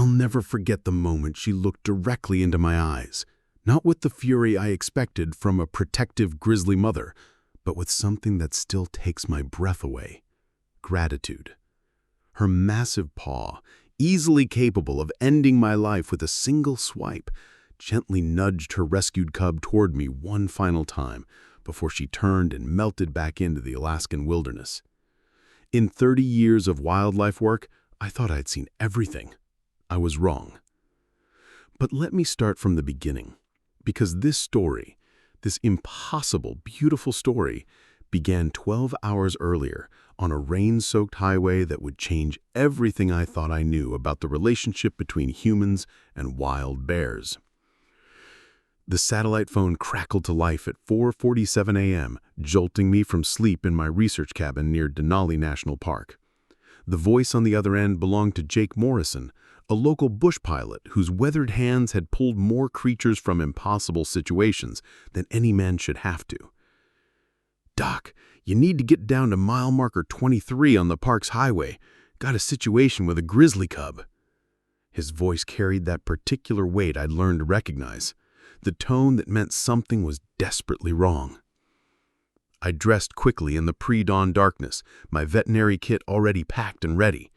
I'll never forget the moment she looked directly into my eyes, not with the fury I expected from a protective grizzly mother, but with something that still takes my breath away: gratitude. Her massive paw, easily capable of ending my life with a single swipe, gently nudged her rescued cub toward me one final time before she turned and melted back into the Alaskan wilderness. In 30 years of wildlife work, I thought I'd seen everything. I was wrong. But let me start from the beginning, because this story, this impossible, beautiful story, began 12 hours earlier on a rain-soaked highway that would change everything I thought I knew about the relationship between humans and wild bears. The satellite phone crackled to life at 4:47 a.m., jolting me from sleep in my research cabin near Denali National Park. The voice on the other end belonged to Jake Morrison, a local bush pilot whose weathered hands had pulled more creatures from impossible situations than any man should have to. "Doc, you need to get down to mile marker 23 on the park's highway. Got a situation with a grizzly cub." His voice carried that particular weight I'd learned to recognize, the tone that meant something was desperately wrong. I dressed quickly in the pre-dawn darkness, my veterinary kit already packed and ready.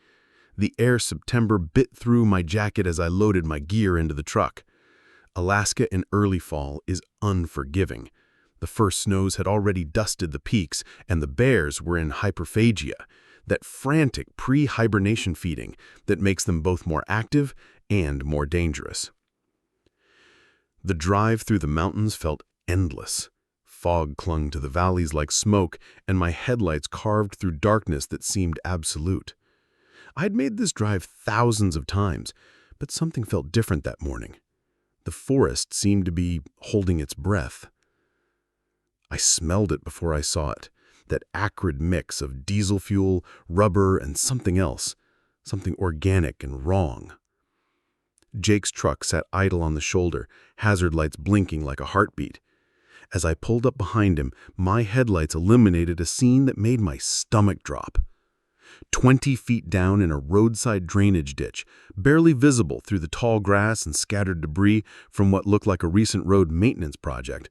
The air September bit through my jacket as I loaded my gear into the truck. Alaska in early fall is unforgiving. The first snows had already dusted the peaks, and the bears were in hyperphagia, that frantic pre-hibernation feeding that makes them both more active and more dangerous. The drive through the mountains felt endless. Fog clung to the valleys like smoke, and my headlights carved through darkness that seemed absolute. I'd made this drive thousands of times, but something felt different that morning. The forest seemed to be holding its breath. I smelled it before I saw it, that acrid mix of diesel fuel, rubber, and something else, something organic and wrong. Jake's truck sat idle on the shoulder, hazard lights blinking like a heartbeat. As I pulled up behind him, my headlights illuminated a scene that made my stomach drop. 20 feet down in a roadside drainage ditch, barely visible through the tall grass and scattered debris from what looked like a recent road maintenance project,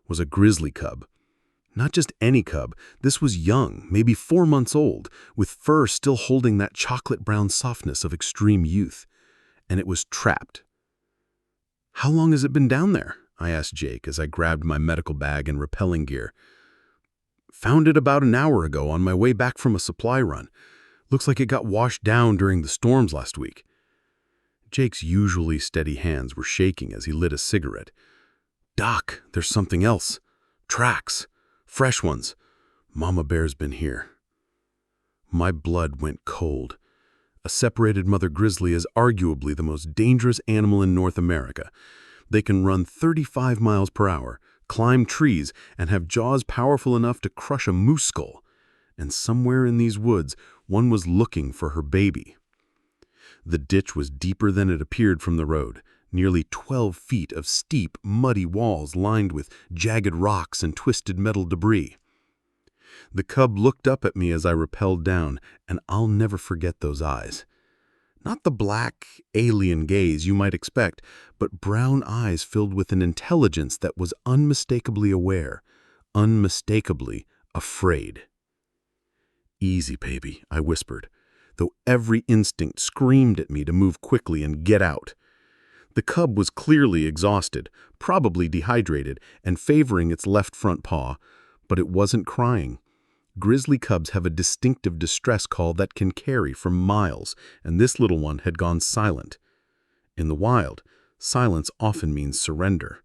was a grizzly cub. Not just any cub, this was young, maybe 4 months old, with fur still holding that chocolate-brown softness of extreme youth. And it was trapped. "How long has it been down there?" I asked Jake as I grabbed my medical bag and rappelling gear. "Found it about an hour ago on my way back from a supply run. Looks like it got washed down during the storms last week." Jake's usually steady hands were shaking as he lit a cigarette. "Doc, there's something else. Tracks. Fresh ones. Mama bear's been here." My blood went cold. A separated mother grizzly is arguably the most dangerous animal in North America. They can run 35 miles per hour, climb trees, and have jaws powerful enough to crush a moose skull. And somewhere in these woods, one was looking for her baby. The ditch was deeper than it appeared from the road, nearly 12 feet of steep, muddy walls lined with jagged rocks and twisted metal debris. The cub looked up at me as I rappelled down, and I'll never forget those eyes. Not the black, alien gaze you might expect, but brown eyes filled with an intelligence that was unmistakably aware, unmistakably afraid. "Easy, baby," I whispered, though every instinct screamed at me to move quickly and get out. The cub was clearly exhausted, probably dehydrated, and favoring its left front paw, but it wasn't crying. Grizzly cubs have a distinctive distress call that can carry for miles, and this little one had gone silent. In the wild, silence often means surrender.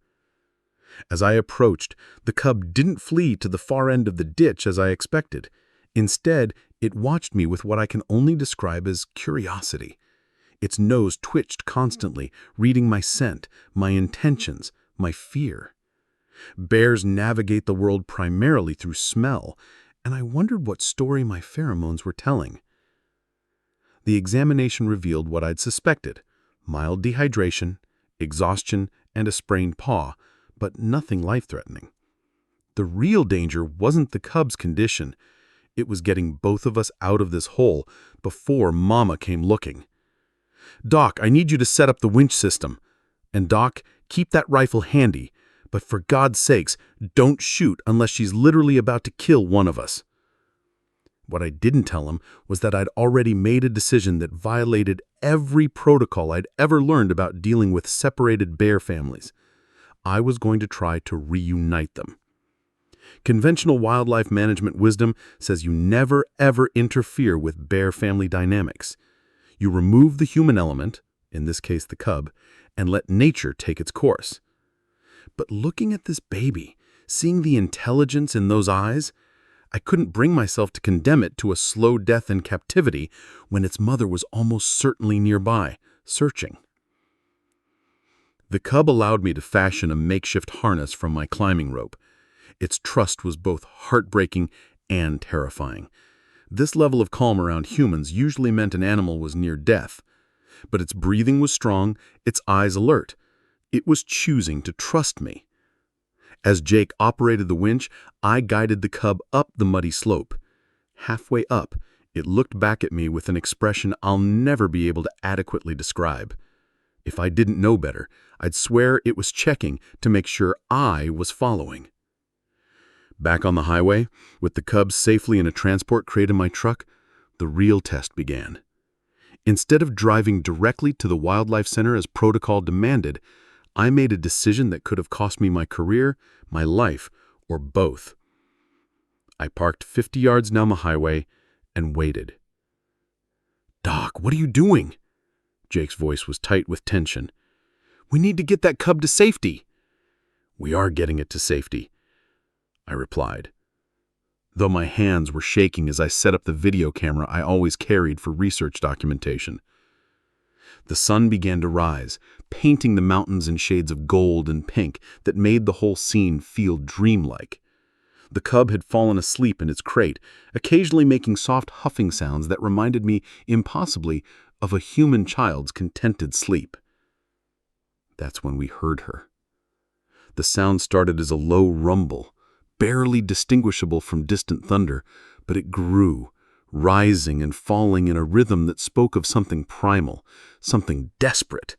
As I approached, the cub didn't flee to the far end of the ditch as I expected. Instead, it watched me with what I can only describe as curiosity. Its nose twitched constantly, reading my scent, my intentions, my fear. Bears navigate the world primarily through smell, and I wondered what story my pheromones were telling. The examination revealed what I'd suspected: mild dehydration, exhaustion, and a sprained paw, but nothing life-threatening. The real danger wasn't the cub's condition. It was getting both of us out of this hole before Mama came looking. "Doc, I need you to set up the winch system. And Doc, keep that rifle handy, but for God's sakes, don't shoot unless she's literally about to kill one of us." What I didn't tell him was that I'd already made a decision that violated every protocol I'd ever learned about dealing with separated bear families. I was going to try to reunite them. Conventional wildlife management wisdom says you never ever interfere with bear family dynamics. You remove the human element, in this case the cub, and let nature take its course. But looking at this baby, seeing the intelligence in those eyes, I couldn't bring myself to condemn it to a slow death in captivity when its mother was almost certainly nearby, searching. The cub allowed me to fashion a makeshift harness from my climbing rope. Its trust was both heartbreaking and terrifying. This level of calm around humans usually meant an animal was near death. But its breathing was strong, its eyes alert. It was choosing to trust me. As Jake operated the winch, I guided the cub up the muddy slope. Halfway up, it looked back at me with an expression I'll never be able to adequately describe. If I didn't know better, I'd swear it was checking to make sure I was following. Back on the highway, with the cub safely in a transport crate in my truck, the real test began. Instead of driving directly to the wildlife center as protocol demanded, I made a decision that could have cost me my career, my life, or both. I parked 50 yards down the highway and waited. "Doc, what are you doing?" Jake's voice was tight with tension. "We need to get that cub to safety." "We are getting it to safety," I replied, though my hands were shaking as I set up the video camera I always carried for research documentation. The sun began to rise, painting the mountains in shades of gold and pink that made the whole scene feel dreamlike. The cub had fallen asleep in its crate, occasionally making soft huffing sounds that reminded me impossibly of a human child's contented sleep. That's when we heard her. The sound started as a low rumble, barely distinguishable from distant thunder, but it grew, rising and falling in a rhythm that spoke of something primal, something desperate.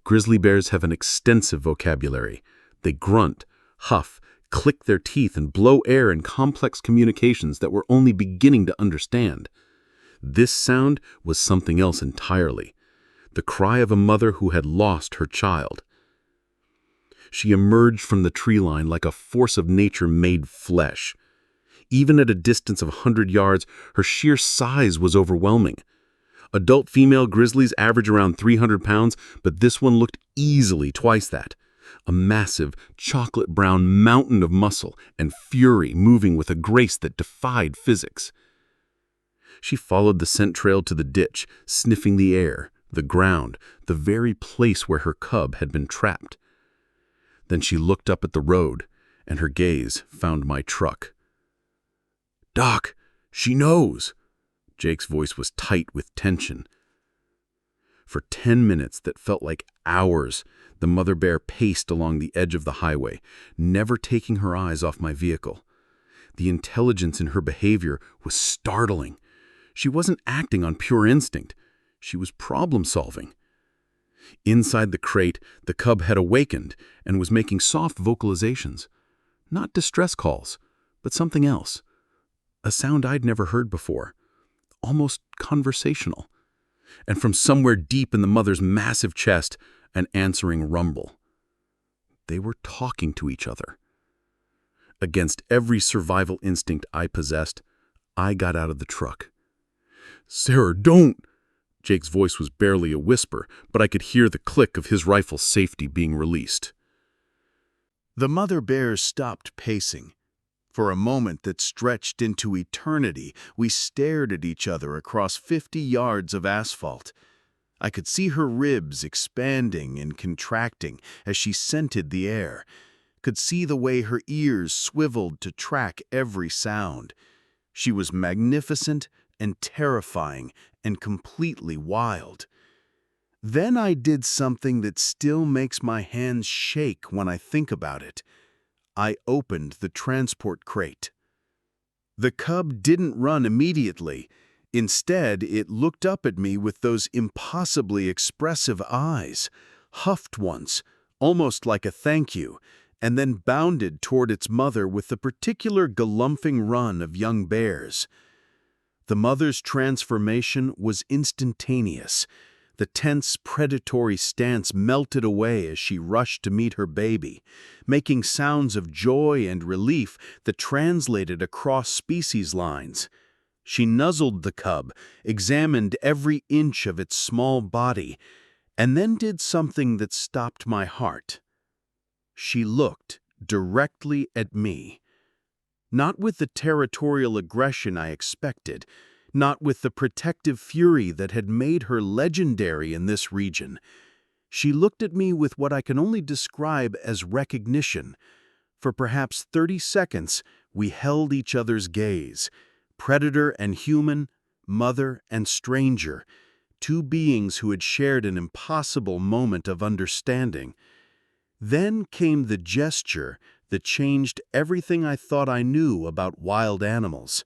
Grizzly bears have an extensive vocabulary. They grunt, huff, click their teeth, and blow air in complex communications that we're only beginning to understand. This sound was something else entirely, the cry of a mother who had lost her child. She emerged from the tree line like a force of nature made flesh. Even at a distance of 100 yards, her sheer size was overwhelming. Adult female grizzlies average around 300 pounds, but this one looked easily twice that. A massive, chocolate-brown mountain of muscle and fury moving with a grace that defied physics. She followed the scent trail to the ditch, sniffing the air, the ground, the very place where her cub had been trapped. Then she looked up at the road, and her gaze found my truck. "Doc, she knows!" Jake's voice was tight with tension. For 10 minutes that felt like hours, the mother bear paced along the edge of the highway, never taking her eyes off my vehicle. The intelligence in her behavior was startling. She wasn't acting on pure instinct. She was problem-solving. Inside the crate, the cub had awakened and was making soft vocalizations. Not distress calls, but something else. A sound I'd never heard before. Almost conversational. And from somewhere deep in the mother's massive chest, an answering rumble. They were talking to each other. Against every survival instinct I possessed, I got out of the truck. "Sarah, don't!" Jake's voice was barely a whisper, but I could hear the click of his rifle's safety being released. The mother bears stopped pacing. For a moment that stretched into eternity, we stared at each other across 50 yards of asphalt. I could see her ribs expanding and contracting as she scented the air, could see the way her ears swiveled to track every sound. She was magnificent and terrifying and completely wild. Then I did something that still makes my hands shake when I think about it. I opened the transport crate. The cub didn't run immediately. Instead, it looked up at me with those impossibly expressive eyes, huffed once, almost like a thank you, and then bounded toward its mother with the particular galumphing run of young bears. The mother's transformation was instantaneous. The tense, predatory stance melted away as she rushed to meet her baby, making sounds of joy and relief that translated across species lines. She nuzzled the cub, examined every inch of its small body, and then did something that stopped my heart. She looked directly at me. Not with the territorial aggression I expected, not with the protective fury that had made her legendary in this region. She looked at me with what I can only describe as recognition. For perhaps 30 seconds, we held each other's gaze, predator and human, mother and stranger, two beings who had shared an impossible moment of understanding. Then came the gesture that changed everything I thought I knew about wild animals.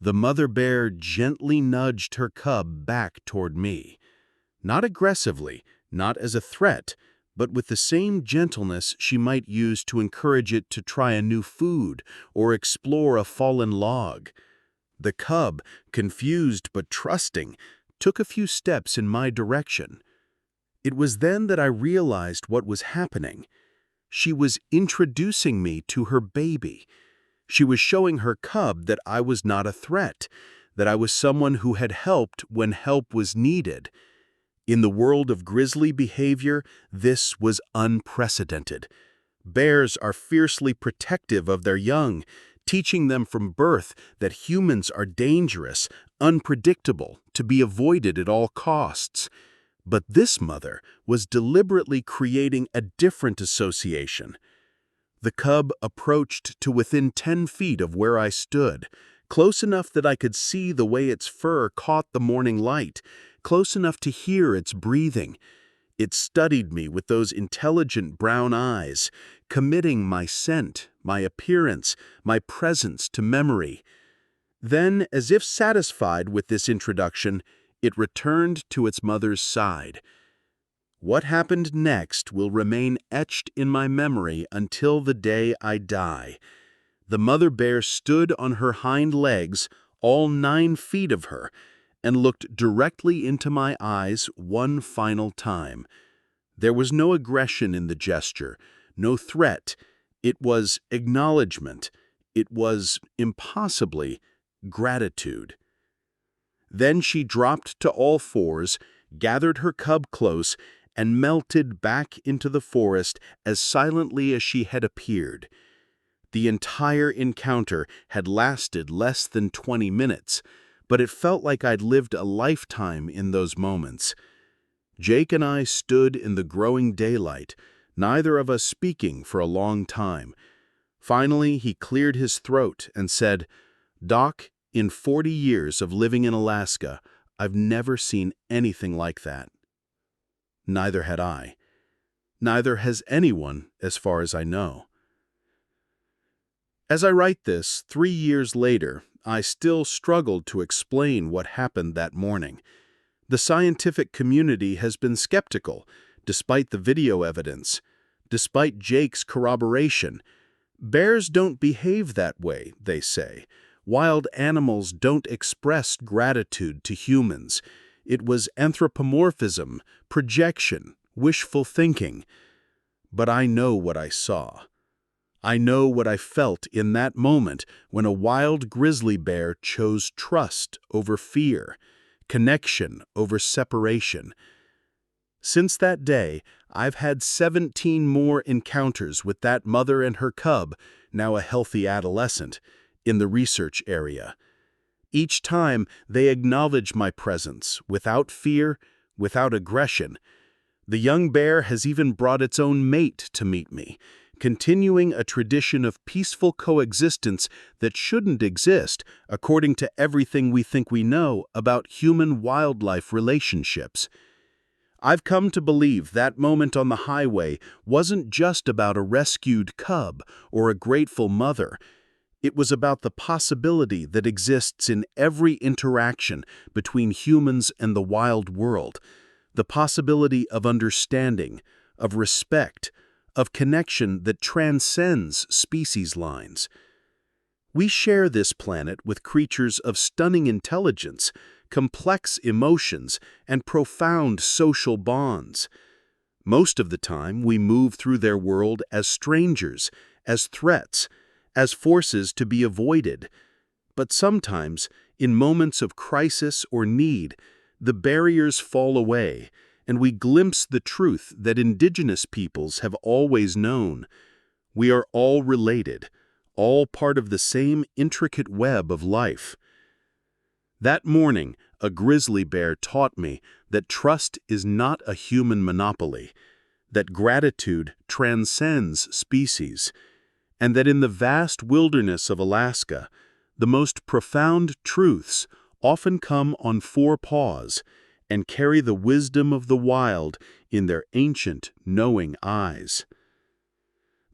The mother bear gently nudged her cub back toward me. Not aggressively, not as a threat, but with the same gentleness she might use to encourage it to try a new food or explore a fallen log. The cub, confused but trusting, took a few steps in my direction. It was then that I realized what was happening. She was introducing me to her baby. She was showing her cub that I was not a threat, that I was someone who had helped when help was needed. In the world of grizzly behavior, this was unprecedented. Bears are fiercely protective of their young, teaching them from birth that humans are dangerous, unpredictable, to be avoided at all costs. But this mother was deliberately creating a different association. The cub approached to within 10 feet of where I stood, close enough that I could see the way its fur caught the morning light, close enough to hear its breathing. It studied me with those intelligent brown eyes, committing my scent, my appearance, my presence to memory. Then, as if satisfied with this introduction, it returned to its mother's side. What happened next will remain etched in my memory until the day I die. The mother bear stood on her hind legs, all 9 feet of her, and looked directly into my eyes one final time. There was no aggression in the gesture, no threat. It was acknowledgement. It was, impossibly, gratitude. Then she dropped to all fours, gathered her cub close, and melted back into the forest as silently as she had appeared. The entire encounter had lasted less than 20 minutes, but it felt like I'd lived a lifetime in those moments. Jake and I stood in the growing daylight, neither of us speaking for a long time. Finally, he cleared his throat and said, "Doc, in 40 years of living in Alaska, I've never seen anything like that." Neither had I. Neither has anyone, as far as I know. As I write this, 3 years later, I still struggled to explain what happened that morning. The scientific community has been skeptical, despite the video evidence, despite Jake's corroboration. Bears don't behave that way, they say. Wild animals don't express gratitude to humans. It was anthropomorphism, projection, wishful thinking. But I know what I saw. I know what I felt in that moment when a wild grizzly bear chose trust over fear, connection over separation. Since that day, I've had 17 more encounters with that mother and her cub, now a healthy adolescent, in the research area. Each time, they acknowledge my presence, without fear, without aggression. The young bear has even brought its own mate to meet me, continuing a tradition of peaceful coexistence that shouldn't exist according to everything we think we know about human-wildlife relationships. I've come to believe that moment on the highway wasn't just about a rescued cub or a grateful mother. It was about the possibility that exists in every interaction between humans and the wild world, the possibility of understanding, of respect, of connection that transcends species lines. We share this planet with creatures of stunning intelligence, complex emotions, and profound social bonds. Most of the time, we move through their world as strangers, as threats, as forces to be avoided. But sometimes, in moments of crisis or need, the barriers fall away, and we glimpse the truth that indigenous peoples have always known. We are all related, all part of the same intricate web of life. That morning, a grizzly bear taught me that trust is not a human monopoly, that gratitude transcends species, and that in the vast wilderness of Alaska, the most profound truths often come on four paws and carry the wisdom of the wild in their ancient, knowing eyes.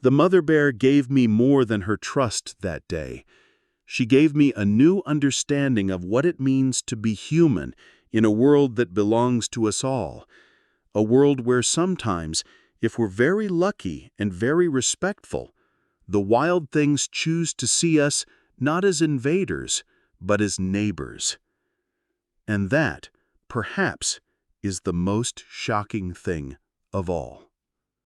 The mother bear gave me more than her trust that day. She gave me a new understanding of what it means to be human in a world that belongs to us all, a world where sometimes, if we're very lucky and very respectful, the wild things choose to see us not as invaders, but as neighbors. And that, perhaps, is the most shocking thing of all.